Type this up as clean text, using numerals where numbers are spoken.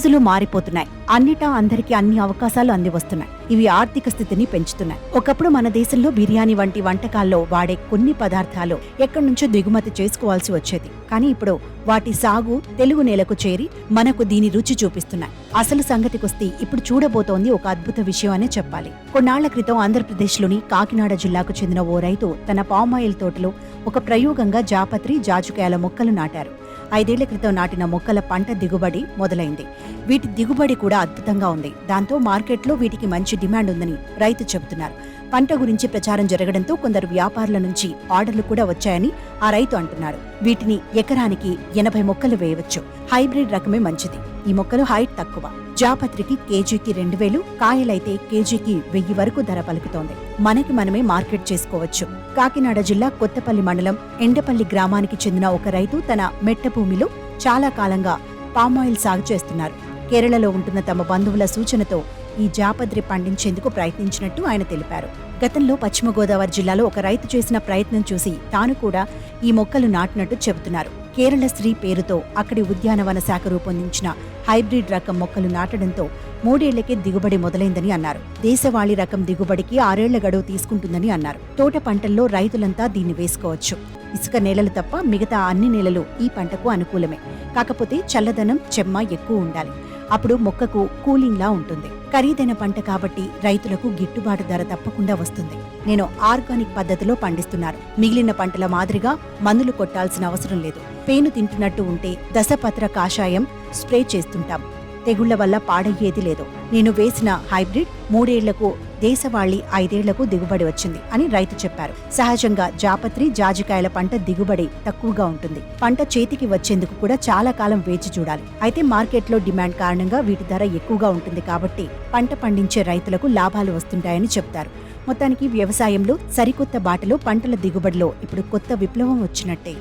రోజులు మారిపోతున్నాయి. అన్నిటా అందరికీ అన్ని అవకాశాలు అంది వస్తున్నాయి. ఇవి ఆర్థిక స్థితిని పెంచుతున్నాయి. ఒకప్పుడు మన దేశంలో బిర్యానీ వంటి వంటకాల్లో వాడే కొన్ని పదార్థాలు ఎక్కడి నుంచో దిగుమతి చేసుకోవాల్సి వచ్చేది. కానీ ఇప్పుడు వాటి సాగు తెలుగు నేలకు చేరి మనకు దీని రుచి చూపిస్తున్నాయి. అసలు సంగతికొస్తే ఇప్పుడు చూడబోతోంది ఒక అద్భుత విషయం అనే చెప్పాలి. కొన్నాళ్ల క్రితం ఆంధ్రప్రదేశ్లోని కాకినాడ జిల్లాకు చెందిన ఓ రైతు తన పామాయిల్ తోటలో ఒక ప్రయోగంగా జాపత్రి, జాజికాయల మొక్కలు నాటారు. 5 ఏళ్ల క్రితం నాటిన మొక్కల పంట దిగుబడి మొదలైంది. వీటి దిగుబడి కూడా అద్భుతంగా ఉంది. దాంతో మార్కెట్లో వీటికి మంచి డిమాండ్ ఉందని రైతు చెబుతున్నారు. పంట గురించి ప్రచారం జరగడంతో కొందరు వ్యాపారుల నుంచి ఆర్డర్లు కూడా వచ్చాయని ఆ రైతు అంటున్నాడు. వీటిని ఎకరానికి 80 మొక్కలు వేయవచ్చు. హైబ్రిడ్ రకమే మంచిది. ఈ మొక్కలు హైట్ తక్కువ. జాపత్రికి కేజీకి 2000, కాయలైతే కేజీకి 1000 వరకు ధర పలుకుతోంది. మనకి మనమే మార్కెట్ చేసుకోవచ్చు. కాకినాడ జిల్లా కొత్తపల్లి మండలం ఎండపల్లి గ్రామానికి చెందిన ఒక రైతు తన మెట్ట భూమిలో చాలా కాలంగా పామాయిల్ సాగు చేస్తున్నారు. కేరళలో ఉంటున్న తమ బంధువుల సూచనతో ఈ జాపత్రి పండించేందుకు ప్రయత్నించినట్టు ఆయన తెలిపారు. గతంలో పశ్చిమ గోదావరి జిల్లాలో ఒక రైతు చేసిన ప్రయత్నం చూసి తాను కూడా ఈ మొక్కలు నాటినట్టు చెబుతున్నారు. కేరళ శ్రీ పేరుతో అక్కడి ఉద్యానవన శాఖ రూపొందించిన హైబ్రిడ్ రకం మొక్కలు నాటడంతో 3 ఏళ్లకే దిగుబడి మొదలైందని అన్నారు. దేశవాళీ రకం దిగుబడికి 6 ఏళ్ల గడువు తీసుకుంటుందని అన్నారు. తోట పంటల్లో రైతులంతా దీన్ని వేసుకోవచ్చు. ఇసుక నేలలు తప్ప మిగతా అన్ని నేలలు ఈ పంటకు అనుకూలమే. కాకపోతే చల్లదనం, చెమ్మ ఎక్కువ ఉండాలి. అప్పుడు మొక్కకు కూలింగ్లా ఉంటుంది. ఖరీదైన పంట కాబట్టి రైతులకు గిట్టుబాటు ధర తప్పకుండా వస్తుంది. నేను ఆర్గానిక్ పద్ధతిలో పండిస్తున్నాను. మిగిలిన పంటల మాదిరిగా మందులు కొట్టాల్సిన అవసరం లేదు. పేను తింటున్నట్టు ఉంటే దశపత్ర కాషాయం స్ప్రే చేస్తుంటాం. తెగుళ్ల వల్ల పాడయ్యేది లేదు. నేను వేసిన హైబ్రిడ్ 3 ఏళ్లకు, దేశవాళీ 5 ఏళ్లకు దిగుబడి వచ్చింది అని రైతు చెప్పారు. సహజంగా జాపత్రి, జాజికాయల పంట దిగుబడి తక్కువగా ఉంటుంది. పంట చేతికి వచ్చేందుకు కూడా చాలా కాలం వేచి చూడాలి. అయితే మార్కెట్లో డిమాండ్ కారణంగా వీటి ధర ఎక్కువగా ఉంటుంది కాబట్టి పంట పండించే రైతులకు లాభాలు వస్తుంటాయని చెప్తారు. మొత్తానికి వ్యవసాయంలో సరికొత్త బాటలో పంటల దిగుబడిలో ఇప్పుడు కొత్త విప్లవం వచ్చినట్టే.